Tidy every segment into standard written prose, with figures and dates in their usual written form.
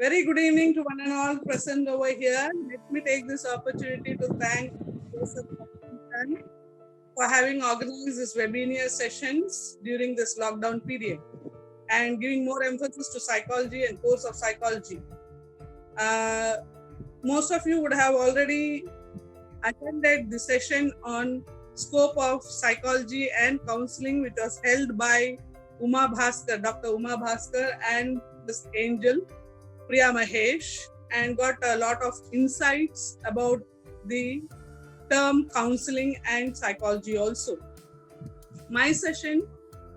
Very good evening to one and all present over here. Let me take this opportunity to thank Joseph Washington for having organized this webinar sessions during this lockdown period and giving more emphasis to psychology and course of psychology. Most of you would have already attended the session on scope of psychology and counseling, which was held by Dr. Uma Bhaskar and this angel, Priya Mahesh, and got a lot of insights about the term counseling and psychology also. My session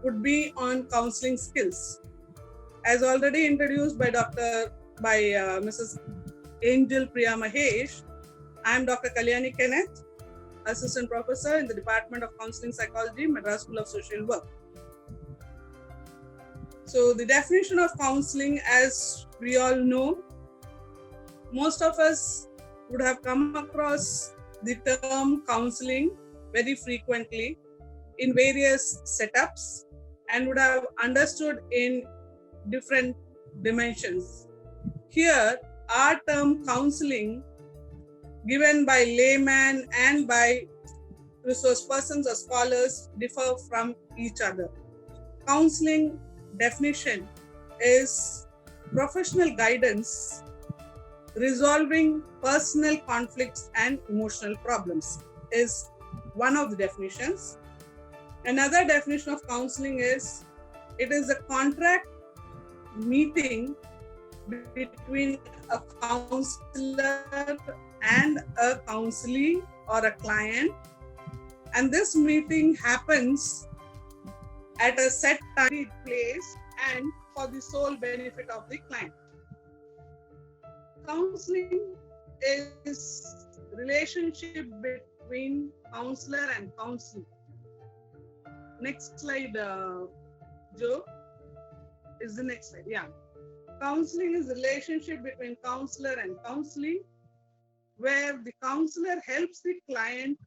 would be on counseling skills. As already introduced by Mrs. Angel Priya Mahesh, I am Dr. Kalyani Kenneth, Assistant Professor in the Department of Counseling Psychology, Madras School of Social Work. So the definition of counseling, as we all know, most of us would have come across the term counseling very frequently in various setups and would have understood in different dimensions. Here, our term counseling, given by layman and by resource persons or scholars, differ from each other. Counseling definition is professional guidance resolving personal conflicts and emotional problems is one of the definitions. Another definition of counseling is it is a contract meeting between a counselor and a counselee or a client, and this meeting happens at a set time, place, and for the sole benefit of the client. Counseling is relationship between counselor and counselee. Next slide, Joe. Is the next slide? Yeah. Counseling is relationship between counselor and counselee, where the counselor helps the client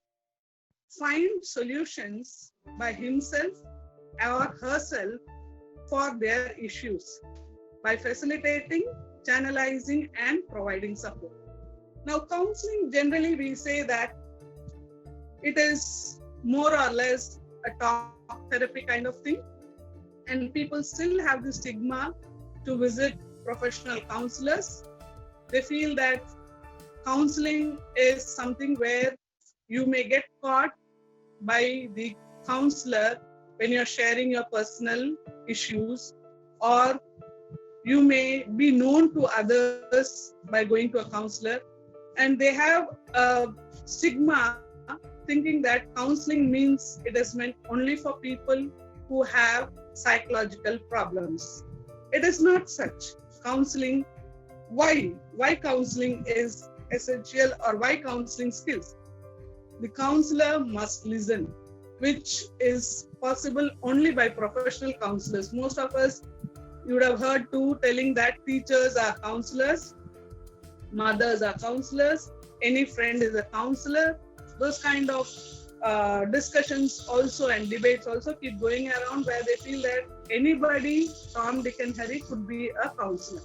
find solutions by himself or herself for their issues by facilitating, channelizing, and providing support. Now, counseling, generally we say that it is more or less a talk therapy kind of thing, and people still have the stigma to visit professional counselors. They feel that counseling is something where you may get caught by the counselor when you're sharing your personal issues, or you may be known to others by going to a counselor, and they have a stigma thinking that counseling means it is meant only for people who have psychological problems. It is not such. Counseling, why counseling is essential, or why counseling skills? The counselor must listen, which is possible only by professional counselors. Most of us, you would have heard too, telling that teachers are counselors, mothers are counselors, any friend is a counselor. Those kind of discussions also and debates also keep going around, where they feel that anybody, Tom, Dick and Harry, could be a counselor.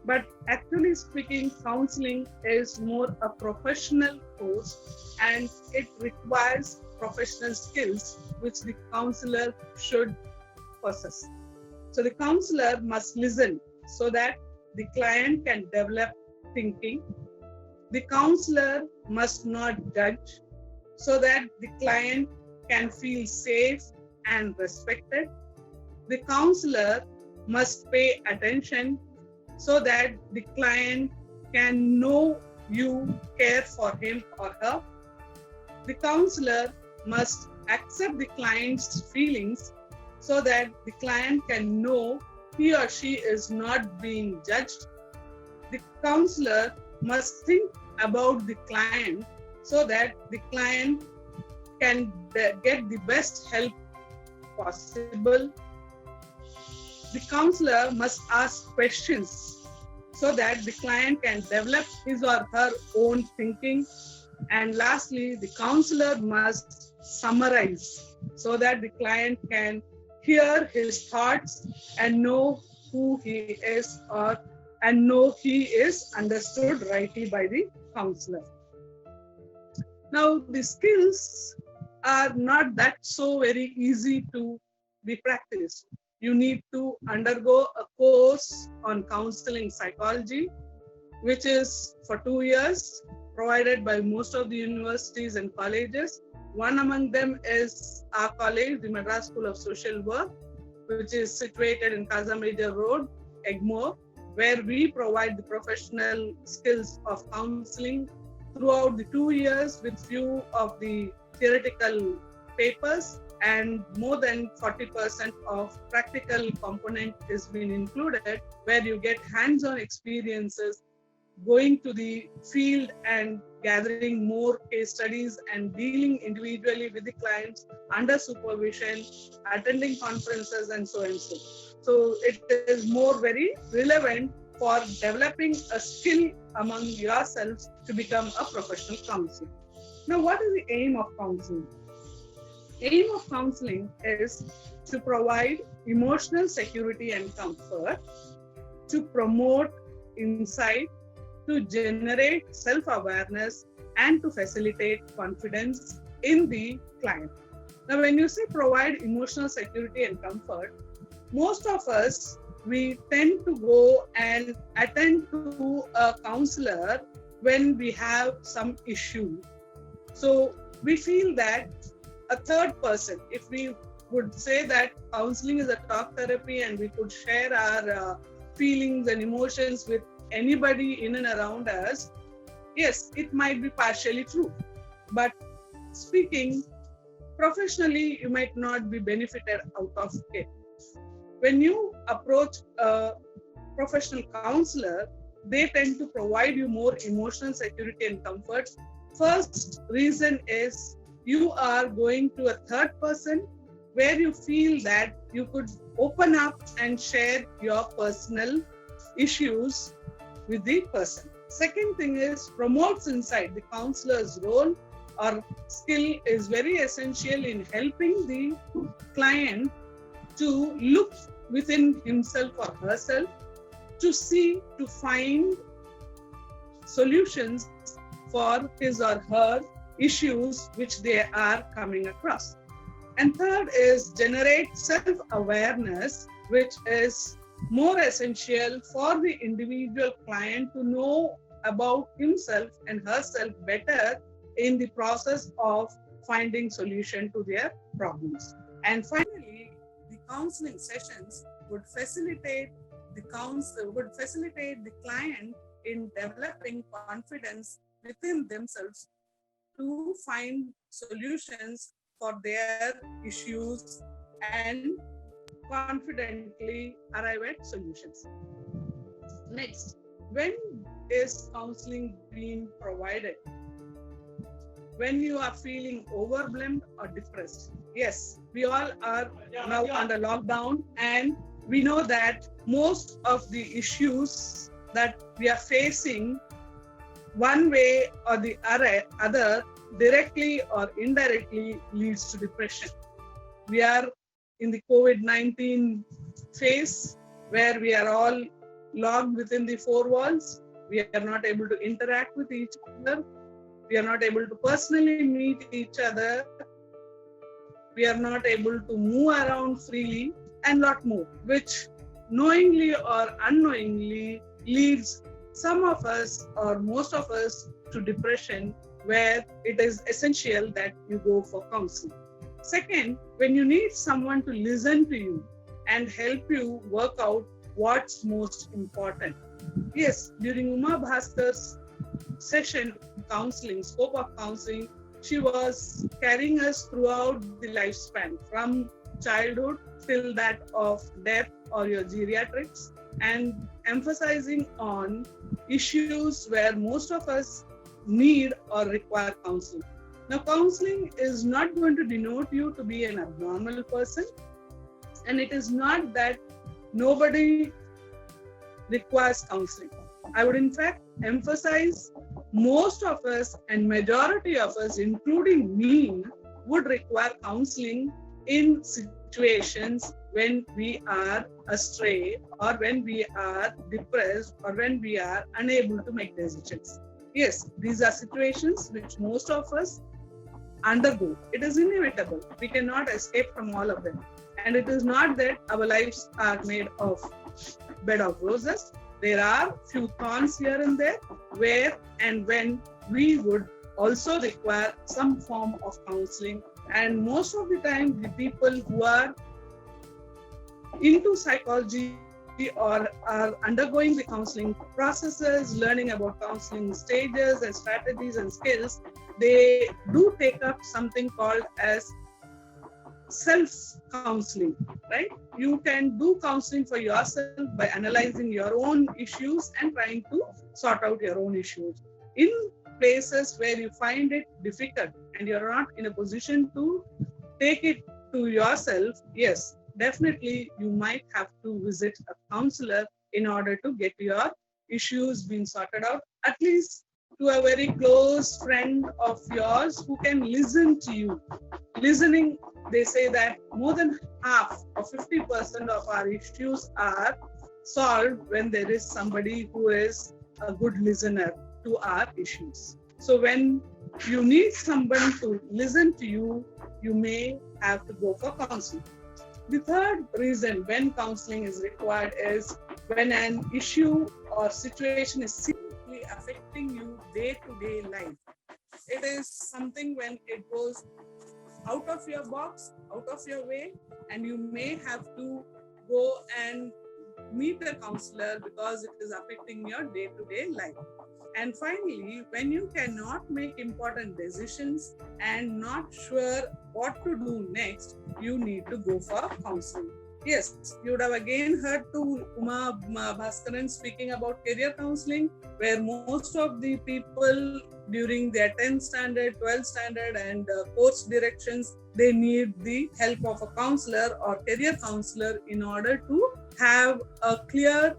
But actually speaking, counseling is more a professional course, and it requires professional skills which the counselor should possess. So the counselor must listen so that the client can develop thinking. The counselor must not judge so that the client can feel safe and respected. The counselor must pay attention so that the client can know you care for him or her. The counselor must accept the client's feelings so that the client can know he or she is not being judged. The counselor must think about the client so that the client can get the best help possible. The counselor must ask questions so that the client can develop his or her own thinking. And lastly, the counselor must summarize so that the client can hear his thoughts and know who he is or and know he is understood rightly by the counselor. Now, the skills are not that so very easy to be practiced. You need to undergo a course on counseling psychology, which is for 2 years, provided by most of the universities and colleges. One among them is our college, the Madras School of Social Work, which is situated in Casamighdal Road, Egmore, where we provide the professional skills of counseling throughout the 2 years with few of the theoretical papers, and more than 40% of practical component is being included, where you get hands-on experiences going to the field and gathering more case studies and dealing individually with the clients under supervision, attending conferences and so and so. So it is more very relevant for developing a skill among yourselves to become a professional counselor. Now, what is the aim of counseling? Aim of counseling is to provide emotional security and comfort, to promote insight, to generate self-awareness, and to facilitate confidence in the client. Now, when you say provide emotional security and comfort, most of us, we tend to go and attend to a counselor when we have some issue. So we feel that a third person, if we would say that counseling is a talk therapy and we could share our feelings and emotions with anybody in and around us, yes, it might be partially true. But speaking professionally, you might not be benefited out of it. When you approach a professional counselor, they tend to provide you more emotional security and comfort. First reason is you are going to a third person where you feel that you could open up and share your personal issues with the person. Second thing is promotes insight. The counselor's role or skill is very essential in helping the client to look within himself or herself, to see, to find solutions for his or her issues which they are coming across. And third is generate self-awareness, which is more essential for the individual client to know about himself and herself better in the process of finding solution to their problems. And finally, the counseling sessions would facilitate the client in developing confidence within themselves to find solutions for their issues and confidently arrive at solutions. Next, when is counseling being provided? When you are feeling overwhelmed or depressed. Yes, we all are now under lockdown, and we know that most of the issues that we are facing, one way or the other, directly or indirectly leads to depression. We are in the COVID-19 phase where we are all locked within the four walls. We are not able to interact with each other. We are not able to personally meet each other. We are not able to move around freely, and lot more, which knowingly or unknowingly leads some of us or most of us to depression, where it is essential that you go for counseling. Second, when you need someone to listen to you and help you work out what's most important. Yes, during Uma Bhaskar's session counseling, scope of counseling, she was carrying us throughout the lifespan from childhood till that of death or your geriatrics, and emphasizing on issues where most of us need or require counseling. Now, counseling is not going to denote you to be an abnormal person, and it is not that nobody requires counseling. I would in fact emphasize most of us and majority of us, including me, would require counseling in situations when we are astray or when we are depressed or when we are unable to make decisions. Yes, these are situations which most of us undergo. It is inevitable. We cannot escape from all of them. And it is not that our lives are made of bed of roses. There are few thorns here and there where and when we would also require some form of counseling. And most of the time, the people who are into psychology or are undergoing the counseling processes, learning about counseling stages and strategies and skills, they do take up something called as self-counseling, right? You can do counseling for yourself by analyzing your own issues and trying to sort out your own issues. In places where you find it difficult and you're not in a position to take it to yourself, yes, definitely you might have to visit a counselor in order to get your issues being sorted out, at least to a very close friend of yours who can listen to you. Listening, they say that more than half or 50% of our issues are solved when there is somebody who is a good listener to our issues. So when you need somebody to listen to you, you may have to go for counseling. The third reason when counseling is required is when an issue or situation is seriously affecting you day-to-day life. It is something when it goes out of your box, out of your way, and you may have to go and meet a counselor because it is affecting your day-to-day life. And finally, when you cannot make important decisions and not sure what to do next, you need to go for counseling. Yes, you would have again heard to Uma Bhaskaran speaking about career counseling, where most of the people during their 10th standard, 12th standard and course directions, they need the help of a counselor or career counselor in order to have a clear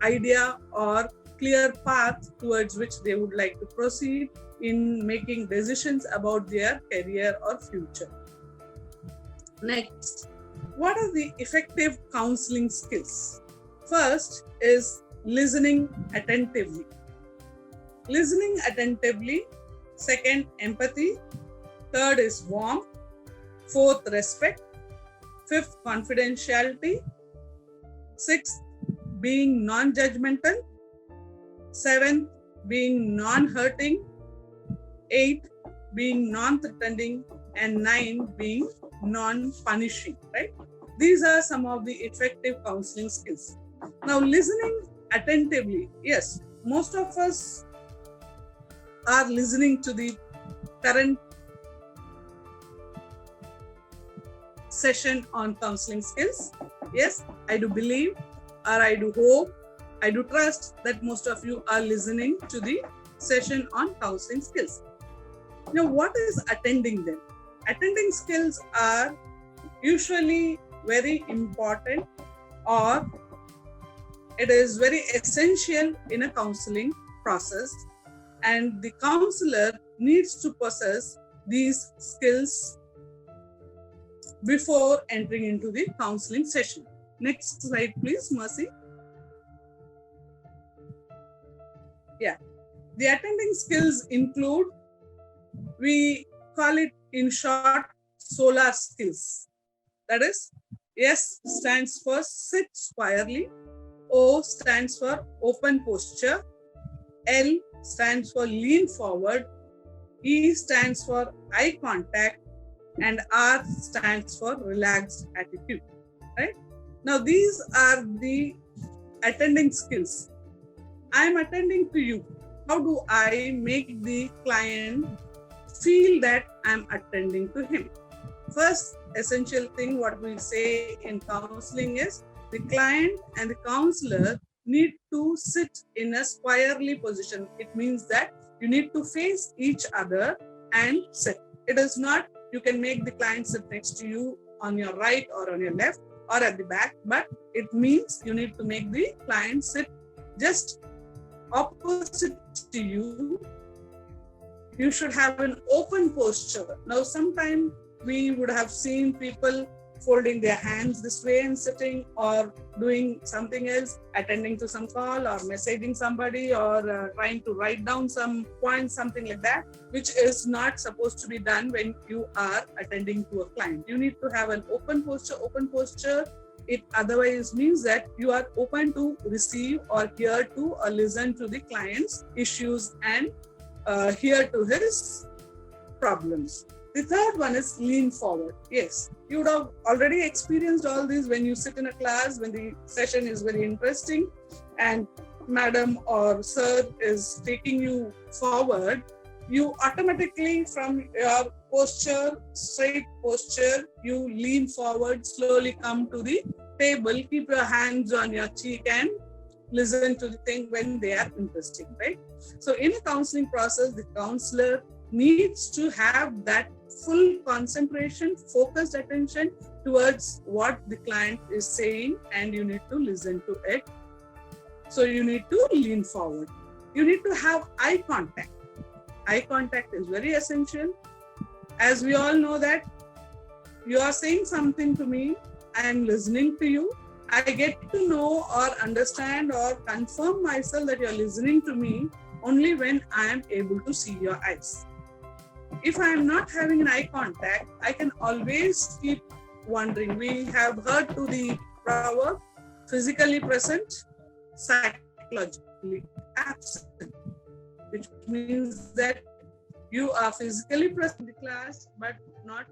idea or clear path towards which they would like to proceed in making decisions about their career or future. Next, what are the effective counseling skills? First is listening attentively. Listening attentively. Second, empathy. Third is warmth. Fourth, respect. Fifth, confidentiality. Sixth, being non-judgmental. Seventh, being non-hurting. 8, being non-threatening. And 9, being non-punishing, right? These are some of the effective counseling skills. Now, listening attentively. Yes, most of us are listening to the current session on counseling skills. Yes, I do believe, or I do hope, I do trust that most of you are listening to the session on counseling skills. Now, what is attending them? Attending skills are usually very important, or it is very essential in a counseling process, and the counselor needs to possess these skills before entering into the counseling session. Next slide, please, Mercy. Yeah, the attending skills include, we call it in short, SOLAR skills. That is, S stands for sit squarely, O stands for open posture, L stands for lean forward, E stands for eye contact, and R stands for relaxed attitude, right? Now, these are the attending skills. I am attending to you. How do I make the client feel that I'm attending to him? First essential thing what we say in counseling is the client and the counselor need to sit in a squarely position. It means that you need to face each other and sit. It is not you can make the client sit next to you on your right or on your left or at the back, but it means you need to make the client sit just opposite to you. You should have an open posture. Now, sometimes we would have seen people folding their hands this way and sitting, or doing something else, attending to some call or messaging somebody, or trying to write down some points, something like that, which is not supposed to be done when you are attending to a client. You need to have an open posture. Open posture, it otherwise means that you are open to receive or hear to or listen to the client's issues and hear to his problems. The third one is lean forward. Yes, you would have already experienced all this when you sit in a class, when the session is very interesting and madam or sir is taking you forward, you automatically from your posture, straight posture, you lean forward, slowly come to the table, keep your hands on your cheek and listen to the thing when they are interesting, right? So in a counseling process, the counselor needs to have that full concentration, focused attention towards what the client is saying, and you need to listen to it. So you need to lean forward. You need to have eye contact. Eye contact is very essential. As we all know that you are saying something to me, I am listening to you. I get to know or understand or confirm myself that you are listening to me only when I am able to see your eyes. If I am not having an eye contact, I can always keep wondering. We have heard to the proverb, physically present, psychologically absent, which means that you are physically present in the class, but not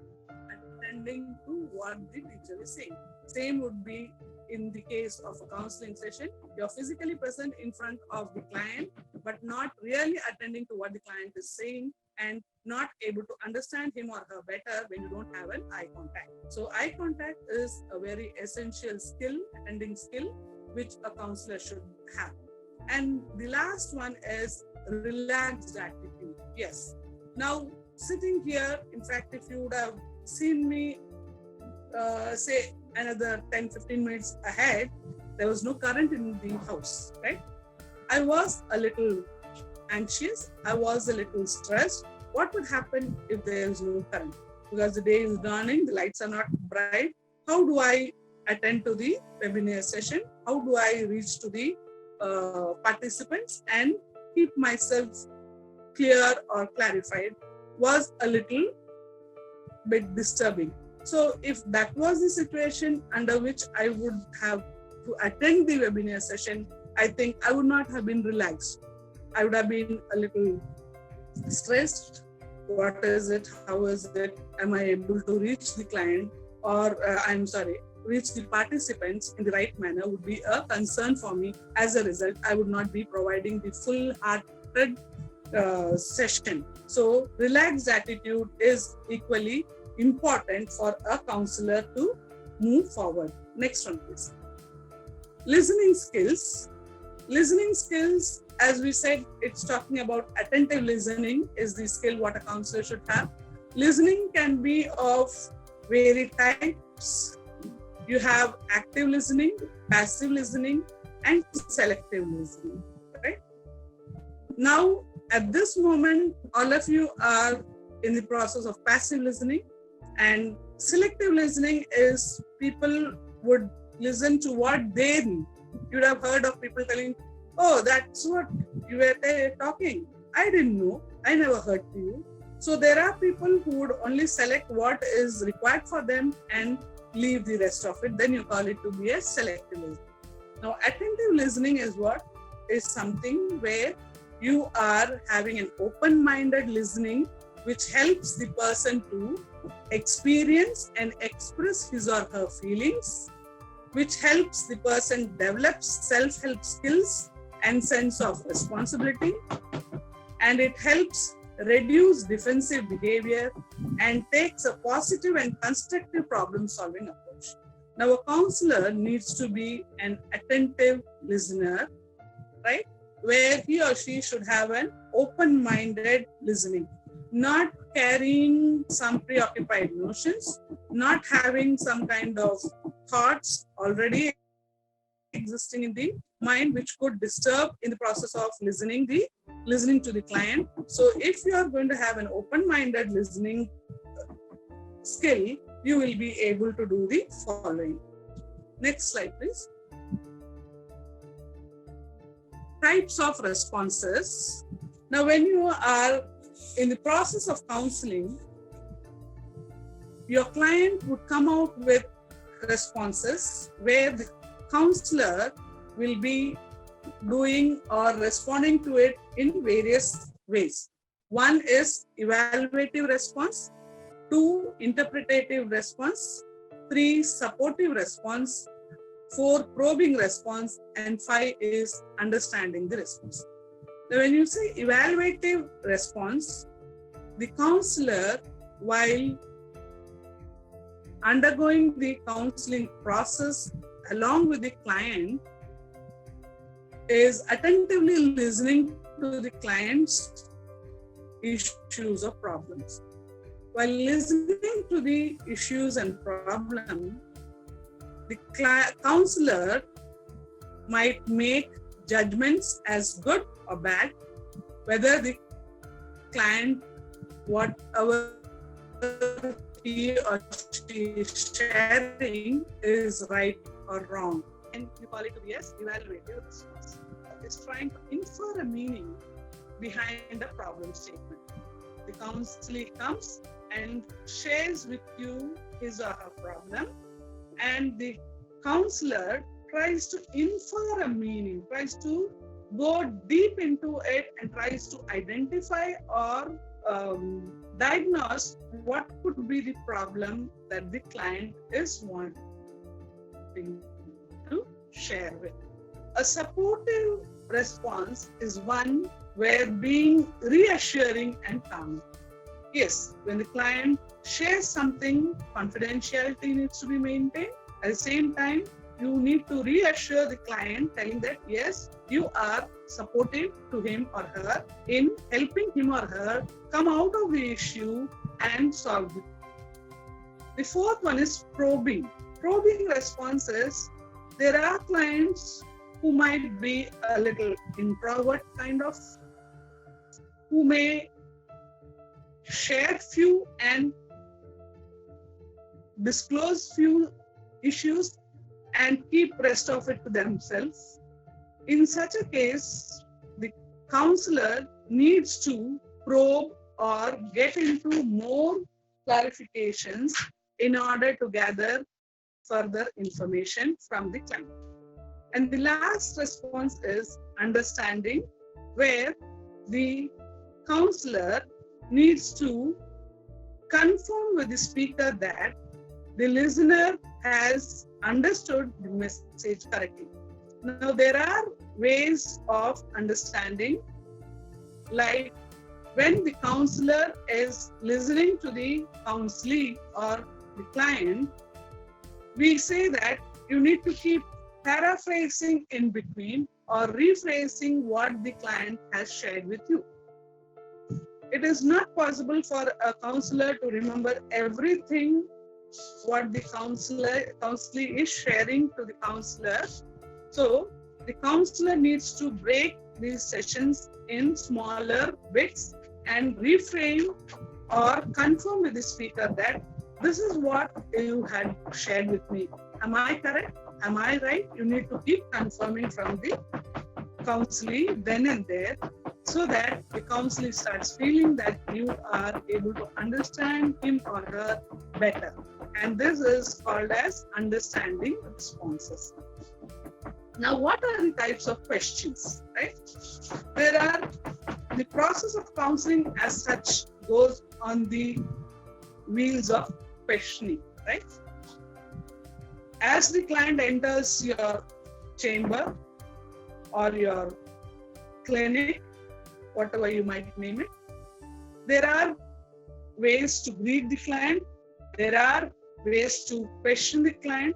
attending to what the teacher is saying. Same would be in the case of a counseling session. You're physically present in front of the client, but not really attending to what the client is saying, and not able to understand him or her better when you don't have an eye contact. So eye contact is a very essential skill, attending skill, which a counselor should have. And the last one is relaxed attitude. Yes. Now, sitting here, in fact, if you would have seen me, say another 10-15 minutes ahead, there was no current in the house, right? I was a little anxious. I was a little stressed. What would happen if there is no current? Because the day is dawning, the lights are not bright. How do I attend to the webinar session? How do I reach to the participants and keep myself clear or clarified? Was a little bit disturbing. So if that was the situation under which I would have to attend the webinar session, I think I would not have been relaxed. I would have been a little stressed. What is it? How is it? Am I able to reach the client, or reach the participants in the right manner would be a concern for me. As a result, I would not be providing the full-hearted session. So relaxed attitude is equally important for a counselor to move forward. Next one, please. Listening skills. Listening skills, as we said, it's talking about attentive listening is the skill what a counselor should have. Listening can be of varied types. You have active listening, passive listening, and selective listening, right? Now, at this moment, all of you are in the process of passive listening, and selective listening is people would listen to what they need. You would have heard of people telling, oh, that's what you were talking. I didn't know. I never heard to you. So there are people who would only select what is required for them and leave the rest of it. Then you call it to be a selective listening. Now, attentive listening is what? Is something where you are having an open-minded listening, which helps the person to experience and express his or her feelings, which helps the person develop self-help skills and sense of responsibility, and it helps reduce defensive behavior and takes a positive and constructive problem-solving approach. Now, a counselor needs to be an attentive listener, right? Where he or she should have an open-minded listening, not carrying some preoccupied notions, not having some kind of thoughts already existing in the mind, which could disturb in the process of listening to the client. So if you are going to have an open-minded listening skill, you will be able to do the following. Next slide, please. Types of responses. Now, when you are in the process of counseling, your client would come out with responses where the counselor will be doing or responding to it in various ways. One is evaluative response, 2 interpretative response, 3 supportive response, 4 probing response, and 5 is understanding the response. Now, when you say evaluative response, the counselor, while undergoing the counseling process along with the client, is attentively listening to the client's issues or problems. While listening to the issues and problems, the counselor might make judgments as good or bad, whether the client, whatever he or she is sharing, is right or wrong. And we call it to be as evaluative response. It's trying to infer a meaning behind a problem statement. The counselor comes and shares with you his or her problem, and the counselor tries to infer a meaning, tries to go deep into it and tries to identify or diagnose what could be the problem that the client is wanting to share with. A supportive response is one where being reassuring and calm. Yes, when the client shares something, confidentiality needs to be maintained. At the same time, you need to reassure the client, telling that yes, you are supportive to him or her in helping him or her come out of the issue and solve it. The fourth one is probing. Probing responses. There are clients who might be a little introvert kind of, who may share few and disclose few issues and keep rest of it to themselves. In such a case, the counselor needs to probe or get into more clarifications in order to gather further information from the client. And the last response is understanding, where the counselor needs to confirm with the speaker that the listener has understood the message correctly. Now, there are ways of understanding, like when the counselor is listening to the counselee or the client, we say that you need to keep paraphrasing in between or rephrasing what the client has shared with you. It is not possible for a counselor to remember everything what the counselee is sharing to the counselor. So the counselor needs to break these sessions in smaller bits and reframe or confirm with the speaker that this is what you had shared with me. Am I correct? Am I right? You need to keep confirming from the counselee then and there, so that the counselee starts feeling that you are able to understand him or her better. And this is called as understanding responses. Now, what are the types of questions, right? There are, the process of counseling as such goes on the wheels of questioning, right? As the client enters your chamber or your clinic, whatever you might name it, there are ways to greet the client. There are ways to question the client.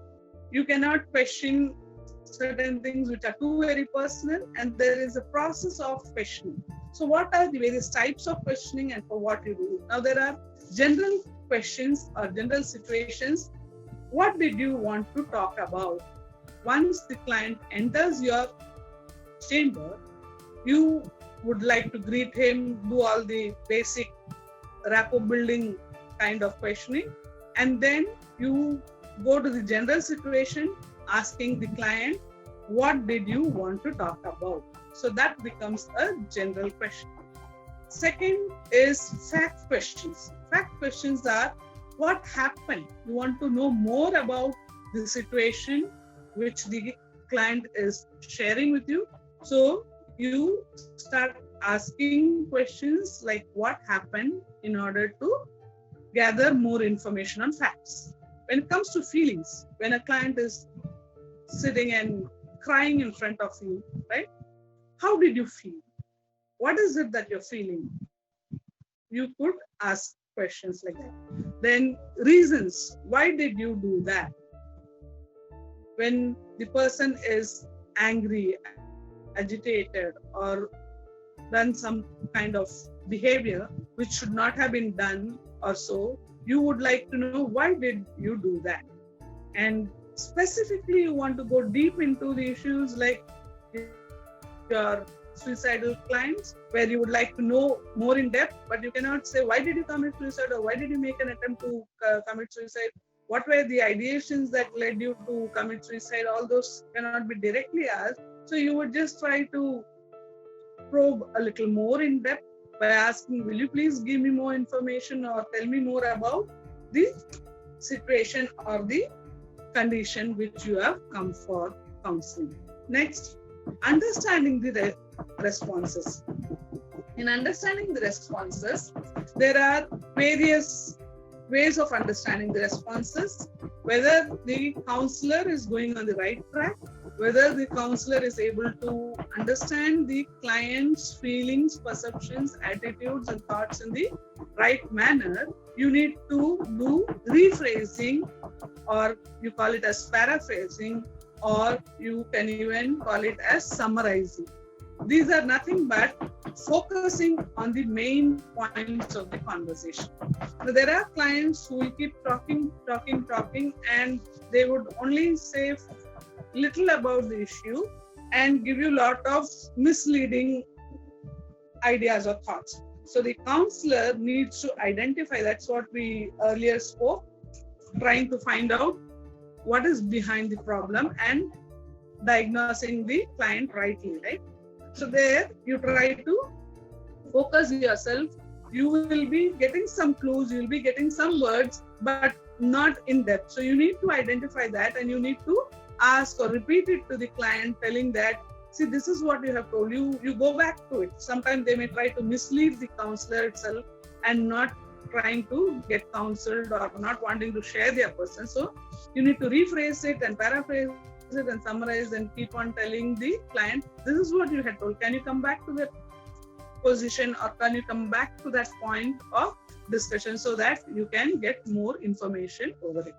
You cannot question certain things which are too very personal, and there is a process of questioning. So what are the various types of questioning and for what you do? Now, there are general questions or general situations. What did you want to talk about? Once the client enters your chamber, you would like to greet him, do all the basic rapport building kind of questioning. And then you go to the general situation, asking the client, what did you want to talk about? So that becomes a general question. Second is fact questions. Fact questions are, what happened? You want to know more about the situation which the client is sharing with you. So you start asking questions like what happened in order to gather more information on facts. When it comes to feelings, when a client is sitting and crying in front of you, right? How did you feel? What is it that you're feeling? You could ask questions like that. Then reasons. Why did you do that? When the person is angry, agitated, or done some kind of behavior which should not have been done or so, you would like to know why did you do that? And specifically you want to go deep into the issues like your suicidal clients, where you would like to know more in depth, but you cannot say why did you commit suicide or why did you make an attempt to commit suicide, what were the ideations that led you to commit suicide. All those cannot be directly asked. So you would just try to probe a little more in depth by asking, will you please give me more information or tell me more about the situation or the condition which you have come for counseling. Next, understanding the responses. In understanding the responses, there are various ways of understanding the responses, whether the counselor is going on the right track, whether the counselor is able to understand the client's feelings, perceptions, attitudes, and thoughts in the right manner. You need to do rephrasing, or you call it as paraphrasing, or you can even call it as summarizing. These are nothing but focusing on the main points of the conversation. Now, there are clients who will keep talking, and they would only say little about the issue and give you a lot of misleading ideas or thoughts. So the counselor needs to identify, that's what we earlier spoke, trying to find out what is behind the problem and diagnosing the client rightly, right? So there you try to focus yourself. You will be getting some clues, you will be getting some words, but not in depth. So you need to identify that, and you need to ask or repeat it to the client, telling that, see, this is what you have told you. You go back to it. Sometimes they may try to mislead the counselor itself and not trying to get counseled or not wanting to share their person. So you need to rephrase it and paraphrase it and summarize and keep on telling the client, this is what you had told. Can you come back to that position, or can you come back to that point of discussion so that you can get more information over it.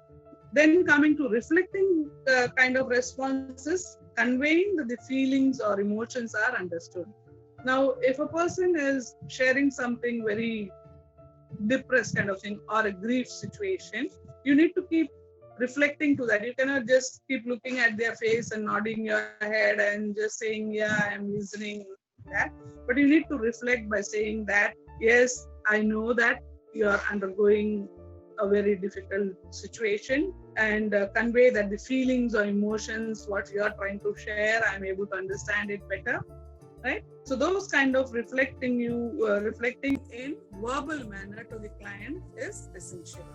Then coming to reflecting kind of responses, conveying that the feelings or emotions are understood. Now, if a person is sharing something very depressed kind of thing or a grief situation, you need to keep reflecting to that. You cannot just keep looking at their face and nodding your head and just saying, yeah, I'm listening that. But you need to reflect by saying that, yes, I know that you're undergoing a very difficult situation, and convey that the feelings or emotions, what you're trying to share, I'm able to understand it better, right? So those kind of reflecting in verbal manner to the client is essential.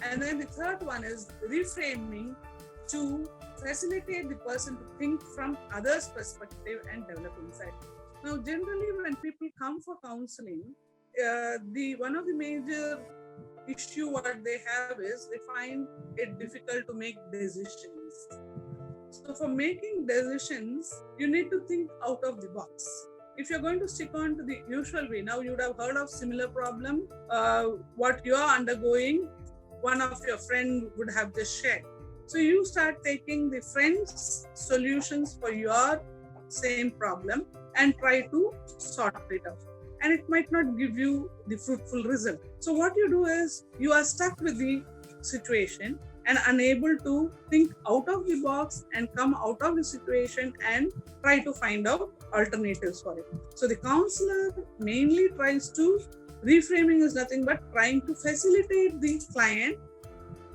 And then the third one is reframing to facilitate the person to think from others' perspective and develop insight. Now, generally, when people come for counseling, one of the major issue what they have is they find it difficult to make decisions. So for making decisions, you need to think out of the box. If you're going to stick on to the usual way, now you would have heard of similar problem, what you're undergoing, one of your friend would have just shared. So you start taking the friend's solutions for your same problem and try to sort it out. And it might not give you the fruitful result. So what you do is you are stuck with the situation and unable to think out of the box and come out of the situation and try to find out alternatives for it. So the counselor mainly tries to, reframing is nothing but trying to facilitate the client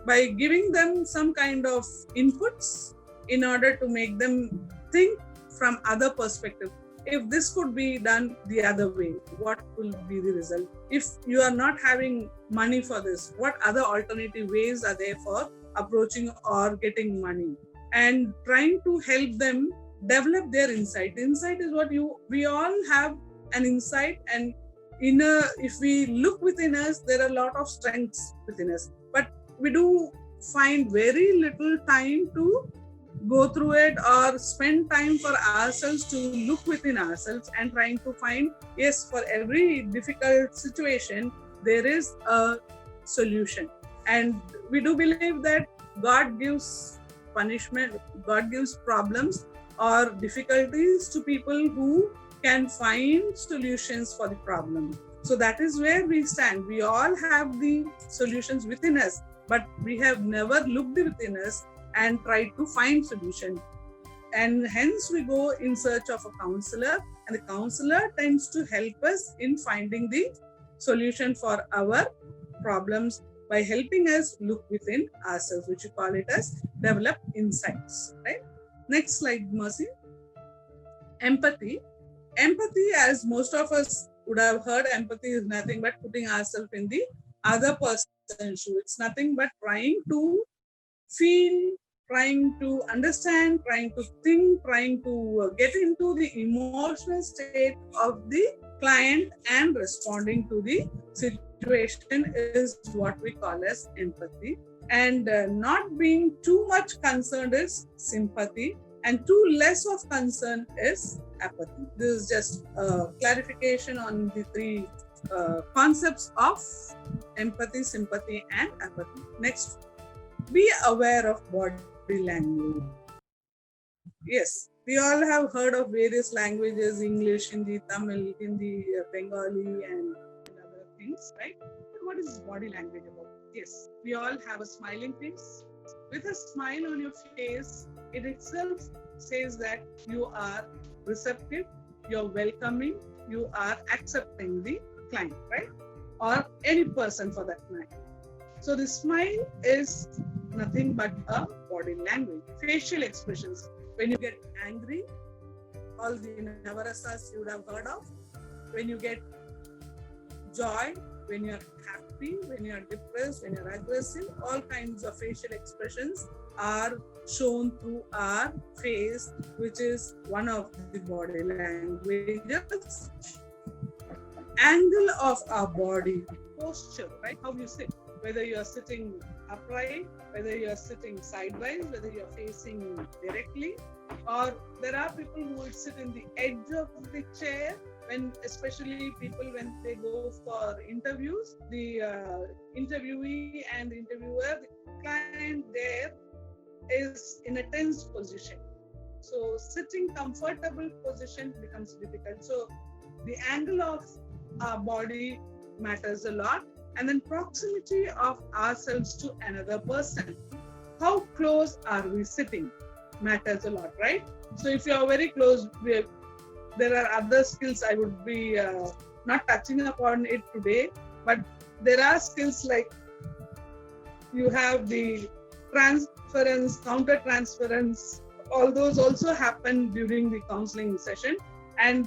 by giving them some kind of inputs in order to make them think from other perspective. If this could be done the other way, what will be the result? If you are not having money for this, what other alternative ways are there for approaching or getting money? And trying to help them develop their insight. Insight is what we all have an insight, and if we look within us, there are a lot of strengths within us, but we do find very little time to go through it or spend time for ourselves to look within ourselves and trying to find, yes, for every difficult situation there is a solution. And we do believe that God gives punishment, God gives problems or difficulties to people who can find solutions for the problem. So that is where we stand. We all have the solutions within us, but we have never looked within us and tried to find solution. And hence we go in search of a counselor, and the counselor tends to help us in finding the solution for our problems by helping us look within ourselves, which we call it as develop insights, right? Next slide, Mercy. Empathy. Empathy, as most of us would have heard, empathy is nothing but putting ourselves in the other person's shoe. It's nothing but trying to feel, trying to understand, trying to think, trying to get into the emotional state of the client and responding to the situation is what we call as empathy. And not being too much concerned is sympathy, and too less of concern is apathy. This is just a clarification on the three concepts of empathy, sympathy, and apathy. Next, be aware of body language. Yes, we all have heard of various languages, English, Hindi, Tamil, Hindi, Bengali, and other things, right? What is body language about? Yes, we all have a smiling face. With a smile on your face, it itself says that you are receptive, you're welcoming, you are accepting the client, right? Or any person for that matter. So the smile is nothing but a body language. Facial expressions. When you get angry, all the Navarasas you would have heard of. When you get joy, when you're happy, when you're depressed, when you're aggressive, all kinds of facial expressions are shown through our face, which is one of the body languages. Angle of our body, posture, right? How you sit, whether you are sitting upright, whether you are sitting sideways, whether you are facing directly, or there are people who would sit in the edge of the chair. When, especially people when they go for interviews, the interviewee and the interviewer, the client there is in a tense position. So sitting comfortable position becomes difficult. So the angle of our body matters a lot. And then proximity of ourselves to another person. How close are we sitting matters a lot, right? So if you are very close, there are other skills I would be not touching upon it today, but there are skills like you have the transference, counter transference, all those also happen during the counseling session. And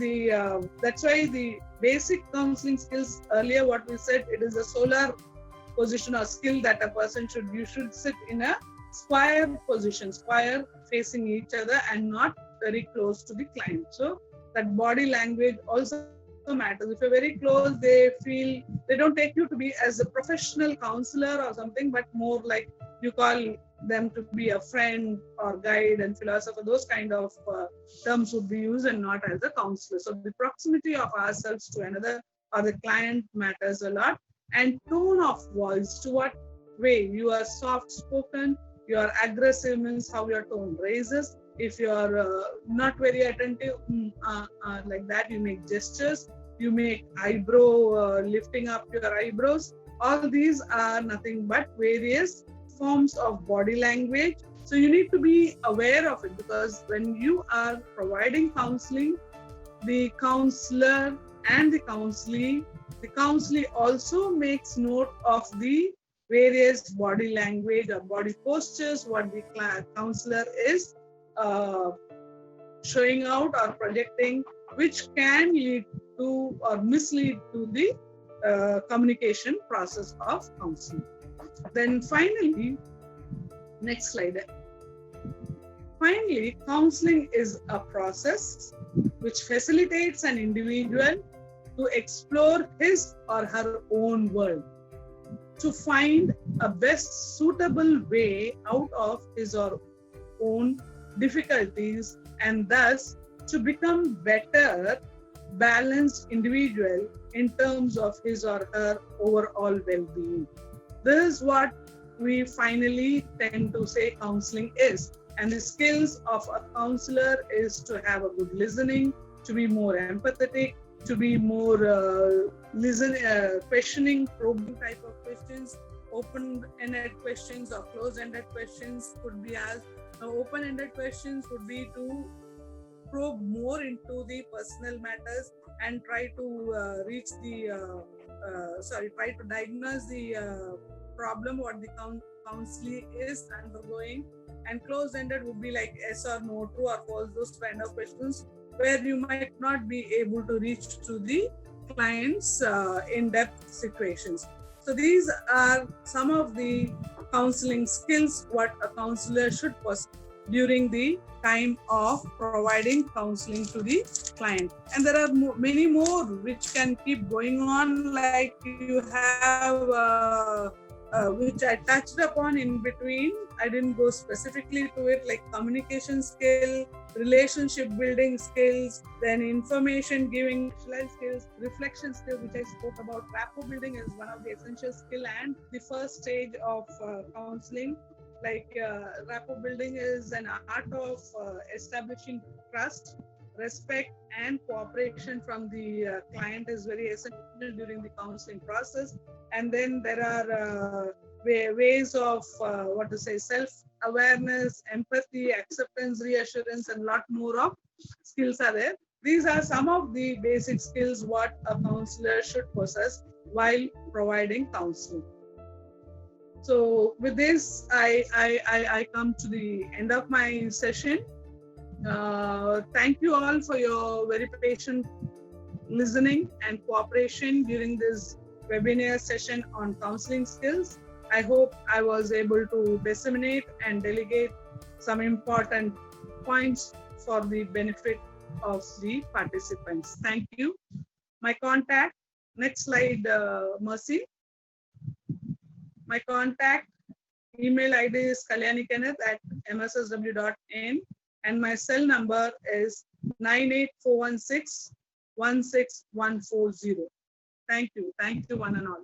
that's why the basic counseling skills, earlier what we said, it is a solar position or skill that a person you should sit in a square position, square facing each other and not very close to the client. So that body language also matters. If you're very close, they don't take you to be as a professional counselor or something, but more like you call them to be a friend or guide and philosopher. Those kind of terms would be used and not as a counselor. So the proximity of ourselves to another or the client matters a lot. And tone of voice, to what way you are soft spoken, you are aggressive means how your tone raises. If you are not very attentive like that, you make gestures, you make lifting up your eyebrows. All these are nothing but various forms of body language. So you need to be aware of it, because when you are providing counseling, the counselor and the counselee also makes note of the various body language or body postures, what the counselor is showing out or projecting, which can lead to or mislead to the communication process of counseling. Then finally, next slide. Finally, counseling is a process which facilitates an individual to explore his or her own world, to find a best suitable way out of his or own difficulties, and thus to become better balanced individual in terms of his or her overall well-being. This is what we finally tend to say counseling is. And the skills of a counselor is to have a good listening, to be more empathetic, to be more questioning, probing type of questions. Open-ended questions or closed-ended questions could be asked. Open-ended questions would be to probe more into the personal matters and try to try to diagnose the problem what the counselee is undergoing. And closed-ended would be like yes or no, true or false, those kind of questions where you might not be able to reach to the client's in-depth situations. So these are some of the counseling skills what a counselor should possess during the time of providing counseling to the client. And there are many more which can keep going on, like you have which I touched upon in between. I didn't go specifically to it, like communication skill, relationship building skills, then information giving skills, reflection skill, which I spoke about. Rapport building is one of the essential skill and the first stage of counseling. Like rapport building is an art of establishing trust, respect, and cooperation from the client is very essential during the counseling process. And then there are ways of self-awareness, empathy, acceptance, reassurance, and a lot more of skills are there. These are some of the basic skills what a counselor should possess while providing counseling. So with this, I come to the end of my session. Thank you all for your very patient listening and cooperation during this webinar session on counseling skills. I hope I was able to disseminate and delegate some important points for the benefit of the participants. Thank you. My contact, next slide, Mercy. My contact email ID is kalyanikenneth@mssw.in and my cell number is 98416 16140. Thank you. Thank you, one and all.